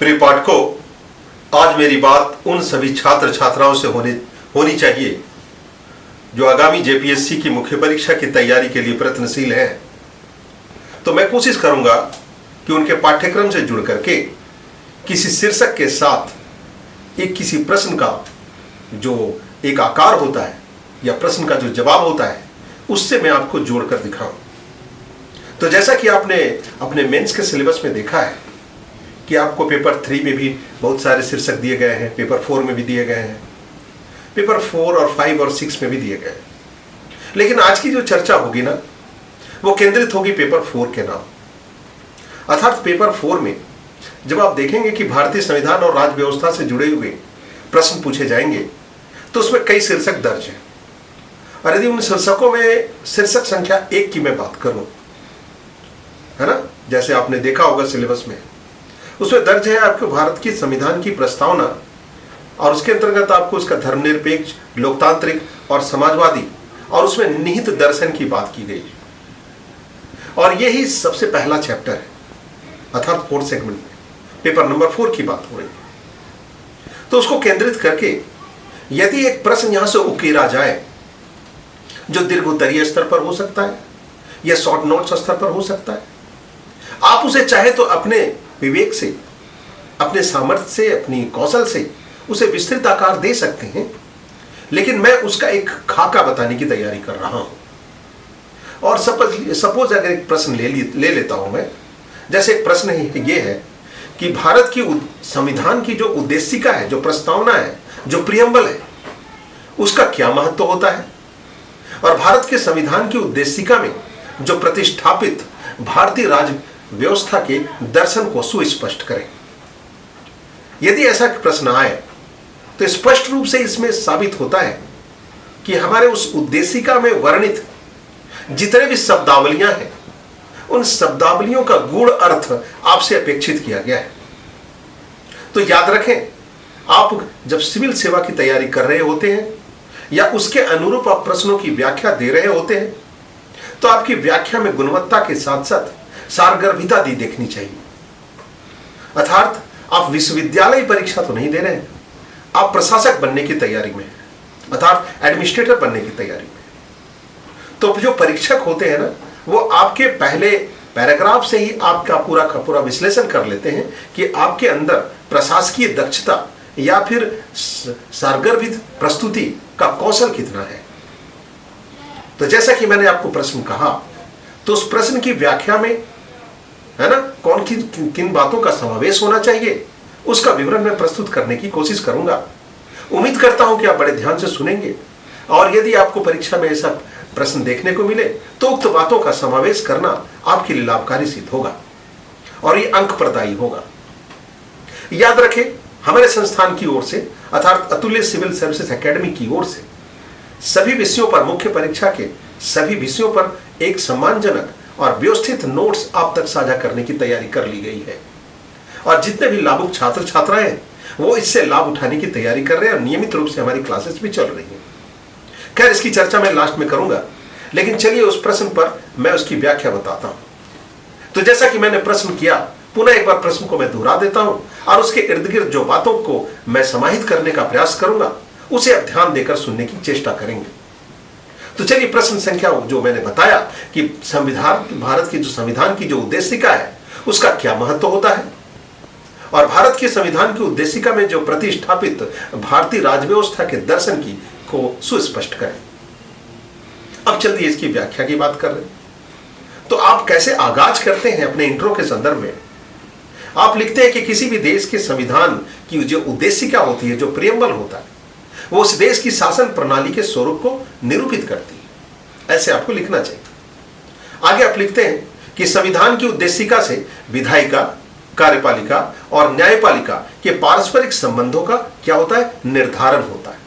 प्रिय पाठकों, आज मेरी बात उन सभी छात्र छात्राओं से होनी चाहिए जो आगामी जेपीएससी की मुख्य परीक्षा की तैयारी के लिए प्रयत्नशील हैं। तो मैं कोशिश करूंगा कि उनके पाठ्यक्रम से जुड़ करके किसी शीर्षक के साथ एक किसी प्रश्न का जो एक आकार होता है या प्रश्न का जो जवाब होता है उससे मैं आपको जोड़कर दिखाऊं। तो जैसा कि आपने अपने मेंस के सिलेबस में देखा है कि आपको पेपर 3 में भी बहुत सारे शीर्षक दिए गए हैं, पेपर 4 में भी दिए गए हैं, पेपर 4 और 5 और 6 में भी दिए गए हैं। लेकिन आज की जो चर्चा होगी ना, वो केंद्रित होगी पेपर 4 के नाम। अर्थात पेपर 4 में जब आप देखेंगे कि भारतीय संविधान और राज्य व्यवस्था से जुड़े हुए प्रश्न पूछे जाएंगे तो उसमें कई शीर्षक दर्ज हैं। और यदि उन शीर्षकों में शीर्षक संख्या 1 की मैं बात करूं, है ना, जैसे आपने देखा होगा सिलेबस में, उसमें दर्ज है आपको भारत की संविधान की प्रस्तावना, और उसके अंतर्गत आपको उसका धर्मनिरपेक्ष, लोकतांत्रिक और समाजवादी और उसमें निहित दर्शन की बात की गई। और यही सबसे पहला चैप्टर है, अर्थात 4th सेगमेंट में पेपर नंबर 4 की बात हो रही है। तो उसको केंद्रित करके यदि एक प्रश्न यहां से उकेरा जाए जो दीर्घ उत्तरीय स्तर पर हो सकता है या शॉर्ट नोट्स स्तर पर हो सकता है, आप उसे चाहे तो अपने विवेक से, अपने सामर्थ्य से, अपनी कौशल से उसे विस्तृत आकार दे सकते हैं। लेकिन मैं उसका एक खाका बताने की तैयारी कर रहा हूं। और सपोज अगर एक प्रश्न ले लेता हूं मैं, जैसे एक प्रश्न ये है कि भारत की संविधान की जो उद्देशिका है, जो प्रस्तावना है, जो प्रियम्बल है, उसका क्या महत्व होता है, और भारत के संविधान की उद्देशिका में जो प्रतिष्ठापित भारतीय राज्य व्यवस्था के दर्शन को सुस्पष्ट करें। यदि ऐसा प्रश्न आए तो स्पष्ट रूप से इसमें साबित होता है कि हमारे उस उद्देशिका में वर्णित जितने भी शब्दावलियां हैं, उन शब्दावलियों का गूढ़ अर्थ आपसे अपेक्षित किया गया है। तो याद रखें, आप जब सिविल सेवा की तैयारी कर रहे होते हैं या उसके अनुरूप आप प्रश्नों की व्याख्या दे रहे होते हैं, तो आपकी व्याख्या में गुणवत्ता के साथ साथ सारगर्भिता दी देखनी चाहिए। अर्थात आप विश्वविद्यालय परीक्षा तो नहीं दे रहे हैं, आप प्रशासक बनने की तैयारी में, अर्थात एडमिनिस्ट्रेटर बनने की तैयारी में। तो जो परीक्षक होते हैं ना, वो आपके पहले पैराग्राफ से ही आपका पूरा का पूरा विश्लेषण कर लेते हैं कि आपके अंदर प्रशासकीय दक्षता या फिर सारगर्भित प्रस्तुति का कौशल कितना है। तो जैसा कि मैंने आपको प्रश्न कहा, तो उस प्रश्न की व्याख्या में, है ना, किन बातों का समावेश होना चाहिए, उसका विवरण मैं प्रस्तुत करने की कोशिश करूंगा। उम्मीद करता हूं कि आप बड़े ध्यान से सुनेंगे, और यदि आपको परीक्षा में ऐसा प्रश्न देखने को मिले तो उक्त बातों का समावेश करना आपके लिए लाभकारी सिद्ध होगा और ये अंक प्रदायी होगा। याद रखें, हमारे संस्थान की ओर से, अर्थात अतुल्य सिविल सर्विसेज एकेडमी की ओर से, सभी विषयों पर, मुख्य परीक्षा के सभी विषयों पर एक सम्मानजनक और व्यवस्थित नोट्स आप तक साझा करने की तैयारी कर ली गई है। और जितने भी लाभुक छात्र छात्राएं हैं वो इससे लाभ उठाने की तैयारी कर रहे हैं और नियमित रूप से हमारी क्लासेस भी चल रही हैं। खैर, इसकी चर्चा मैं लास्ट में करूंगा, लेकिन चलिए उस प्रश्न पर मैं उसकी व्याख्या बताता हूं। तो जैसा कि मैंने प्रश्न किया, पुनः एक बार प्रश्न को मैं दोहरा देता हूं और उसके इर्द गिर्द जो बातों को मैं समाहित करने का प्रयास करूंगा उसे आप ध्यान देकर सुनने की चेष्टा करेंगे। तो चलिए, प्रश्न संख्या जो मैंने बताया कि संविधान, भारत की जो संविधान की जो उद्देशिका है उसका क्या महत्व होता है, और भारत के संविधान की उद्देशिका में जो प्रतिष्ठापित भारतीय राज्य व्यवस्था के दर्शन की को सुस्पष्ट करें। अब चलिए इसकी व्याख्या की बात कर रहे हैं। तो आप कैसे आगाज करते हैं अपने इंट्रो के संदर्भ में? आप लिखते हैं कि किसी भी देश के संविधान की जो उद्देशिका होती है, जो प्रियम्बल होता है, वो उस देश की शासन प्रणाली के स्वरूप को निरूपित करती है। ऐसे आपको लिखना चाहिए। आगे आप लिखते हैं कि संविधान की उद्देशिका से विधायिका, कार्यपालिका और न्यायपालिका के पारस्परिक संबंधों का क्या होता है? निर्धारण होता है।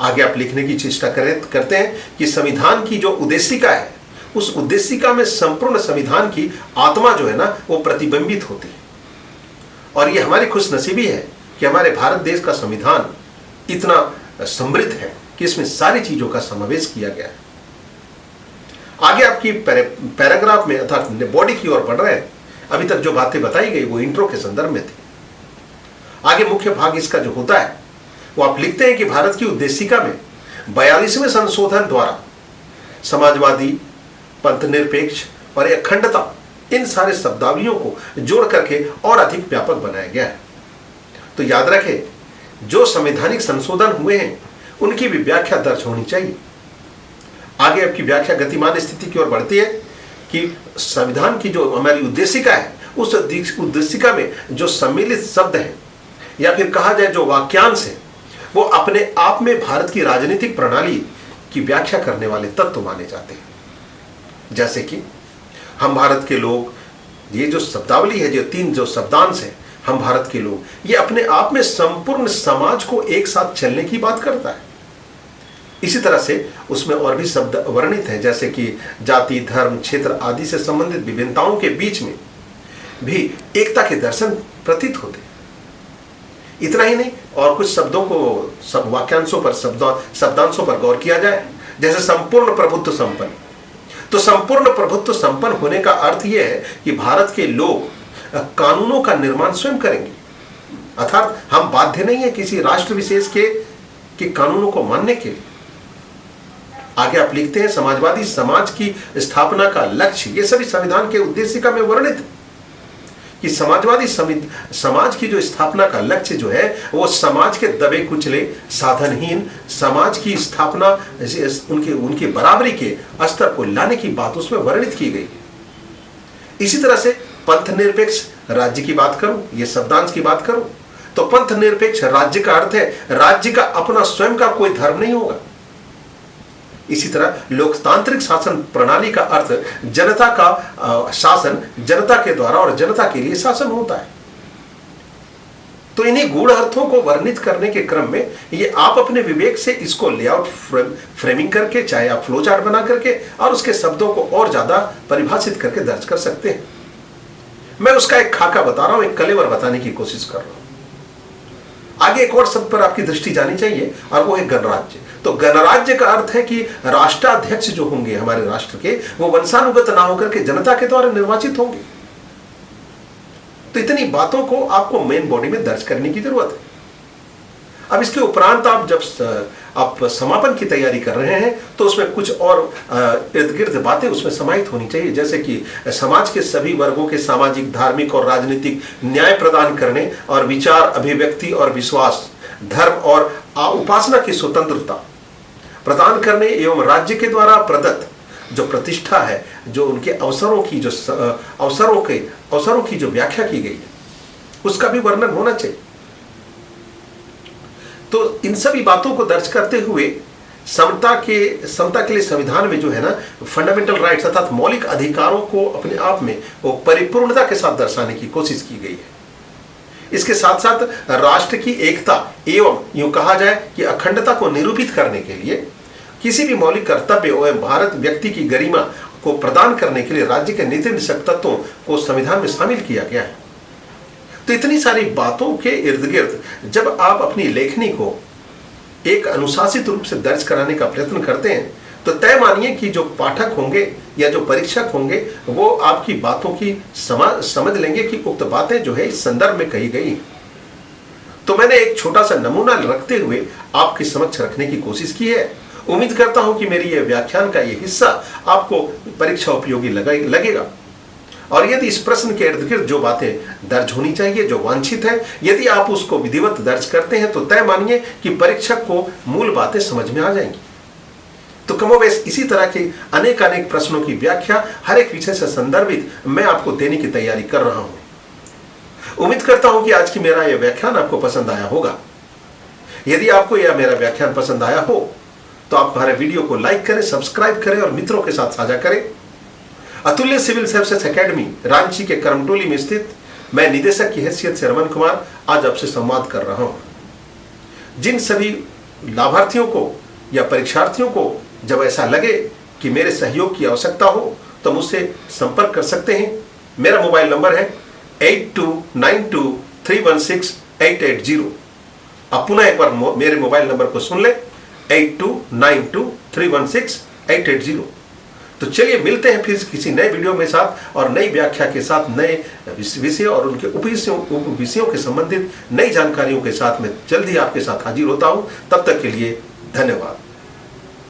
आगे आप लिखने की चेष्टा करते हैं कि संविधान की जो उद्देशिका है, उस उद्देशिका में संपूर्ण संविधान की आत्मा जो है ना, वो प्रतिबिंबित होती है। और ये हमारी खुशनसीबी है कि हमारे भारत देश का संविधान इतना समृद्ध है कि इसमें सारी चीजों का समावेश किया गया है। आगे आपकी पैराग्राफ में, अर्थात बॉडी की ओर बढ़ रहे हैं, अभी तक जो बातें बताई गई वो इंट्रो के संदर्भ में थी। आगे मुख्य भाग इसका जो होता है वो आप लिखते हैं कि भारत की उद्देशिका में 42वें संशोधन द्वारा समाजवादी, पंथनिरपेक्ष और अखंडता, इन सारे शब्दावलियों को जोड़ करके और अधिक व्यापक बनाया गया है। तो याद रखें, जो संवैधानिक संशोधन हुए हैं उनकी भी व्याख्या दर्ज होनी चाहिए। आगे आपकी व्याख्या गतिमान स्थिति की ओर बढ़ती है कि संविधान की जो हमारी उद्देशिका है उस उद्देशिका में जो सम्मिलित शब्द हैं या फिर कहा जाए जो वाक्यांश है वो अपने आप में भारत की राजनीतिक प्रणाली की व्याख्या करने वाले तत्व माने जाते हैं। जैसे कि हम भारत के लोग, ये जो शब्दावली है, जो 3 जो शब्दांश है, हम भारत के लोग, ये अपने आप में संपूर्ण समाज को एक साथ चलने की बात करता है। इसी तरह से उसमें और भी शब्द वर्णित हैं, जैसे कि जाति, धर्म, क्षेत्र आदि से संबंधित विभिन्नताओं के बीच में भी एकता के दर्शन प्रतीत होते हैं। इतना ही नहीं, और कुछ शब्दों को, सब वाक्यांशों पर, शब्दांशों पर गौर किया जाए, जैसे संपूर्ण प्रभुत्व संपन्न। तो संपूर्ण प्रभुत्व संपन्न होने का अर्थ यह है कि भारत के लोग कानूनों का निर्माण स्वयं करेंगे, अर्थात हम बाध्य नहीं है किसी राष्ट्र विशेष के कानूनों को मानने के लिए। आगे आप लिखते हैं, समाजवादी समाज की स्थापना का लक्ष्य, ये सभी संविधान के उद्देशिका में वर्णित है कि समाजवादी समाज की जो स्थापना का लक्ष्य जो है वो समाज के दबे कुचले, साधनहीन समाज की स्थापना, उनकी बराबरी के स्तर को लाने की बात उसमें वर्णित की गई है। इसी तरह से पंथ निरपेक्ष राज्य की बात करूं, ये शब्दांश की बात करूं, तो पंथ निरपेक्ष राज्य का अर्थ है राज्य का अपना स्वयं का कोई धर्म नहीं होगा। इसी तरह लोकतांत्रिक शासन प्रणाली का अर्थ जनता का शासन, जनता के द्वारा और जनता के लिए शासन होता है। तो इन्हीं गूढ़ अर्थों को वर्णित करने के क्रम में ये आप अपने विवेक से इसको लेआउट फ्रेमिंग करके, चाहे आप फ्लो चार्ट बना करके और उसके शब्दों को और ज्यादा परिभाषित करके दर्ज कर सकते हैं। मैं उसका एक खाका बता रहा हूं, एक कलेवर बताने की कोशिश कर रहा हूं। आगे एक और शब्द पर आपकी दृष्टि जानी चाहिए और वो है गणराज्य। तो गणराज्य का अर्थ है कि राष्ट्राध्यक्ष जो होंगे हमारे राष्ट्र के, वो वंशानुगत ना होकर के जनता के द्वारा निर्वाचित होंगे। तो इतनी बातों को आपको मेन बॉडी में दर्ज करने की जरूरत है। अब इसके उपरांत आप जब आप समापन की तैयारी कर रहे हैं तो उसमें कुछ और इर्द गिर्द बातें उसमें समाहित होनी चाहिए, जैसे कि समाज के सभी वर्गों के सामाजिक, धार्मिक और राजनीतिक न्याय प्रदान करने और विचार, अभिव्यक्ति और विश्वास, धर्म और उपासना की स्वतंत्रता प्रदान करने एवं राज्य के द्वारा प्रदत्त जो प्रतिष्ठा है, जो उनके अवसरों की जो अवसरों की जो व्याख्या की गई है, उसका भी वर्णन होना चाहिए। तो इन सभी बातों को दर्ज करते हुए समता के लिए संविधान में जो है ना फंडामेंटल राइट्स अर्थात मौलिक अधिकारों को अपने आप में वो परिपूर्णता के साथ दर्शाने की कोशिश की गई है। इसके साथ साथ राष्ट्र की एकता एवं यूं कहा जाए कि अखंडता को निरूपित करने के लिए किसी भी मौलिक कर्तव्य एवं भारत व्यक्ति की गरिमा को प्रदान करने के लिए राज्य के नीति निषेध तत्वों को संविधान में शामिल किया गया है। तो इतनी सारी बातों के इर्द गिर्द जब आप अपनी लेखनी को एक अनुशासित रूप से दर्ज कराने का प्रयत्न करते हैं तो तय मानिए कि जो पाठक होंगे या जो परीक्षक होंगे वो आपकी बातों की समझ लेंगे कि उक्त बातें जो है इस संदर्भ में कही गई। तो मैंने एक छोटा सा नमूना रखते हुए आपके समक्ष रखने की कोशिश की है। उम्मीद करता हूं कि मेरी ये व्याख्यान का ये हिस्सा आपको परीक्षा उपयोगी लगेगा। और यदि इस प्रश्न के इर्द गिर्द जो बातें दर्ज होनी चाहिए, जो वांछित है, यदि आप उसको विधिवत दर्ज करते हैं तो तय मानिए कि परीक्षक को मूल बातें समझ में आ जाएंगी। तो कमोबेश इसी तरह के अनेक प्रश्नों की व्याख्या हर एक विषय से संदर्भित मैं आपको देने की तैयारी कर रहा हूं। उम्मीद करता हूं कि आज की मेरा यह व्याख्यान आपको पसंद आया होगा। यदि आपको यह मेरा व्याख्यान पसंद आया हो तो आप हमारे वीडियो को लाइक करें, सब्सक्राइब करें और मित्रों के साथ साझा करें। अतुल्य सिविल सर्विसेज एकेडमी रांची के करमटोली में स्थित मैं निदेशक की हैसियत से रमन कुमार आज आपसे संवाद कर रहा हूं। जिन सभी लाभार्थियों को या परीक्षार्थियों को जब ऐसा लगे कि मेरे सहयोग की आवश्यकता हो तो मुझसे संपर्क कर सकते हैं। मेरा मोबाइल नंबर है 8292316880। आप पुनः एक बार मेरे मोबाइल नंबर को सुन लें, 8292316880। तो चलिए मिलते हैं फिर किसी नए वीडियो में साथ और नई व्याख्या के साथ, नए विषय और उनके विषयों के संबंधित नई जानकारियों के साथ मैं जल्दी आपके साथ हाजिर होता हूं। तब तक के लिए धन्यवाद।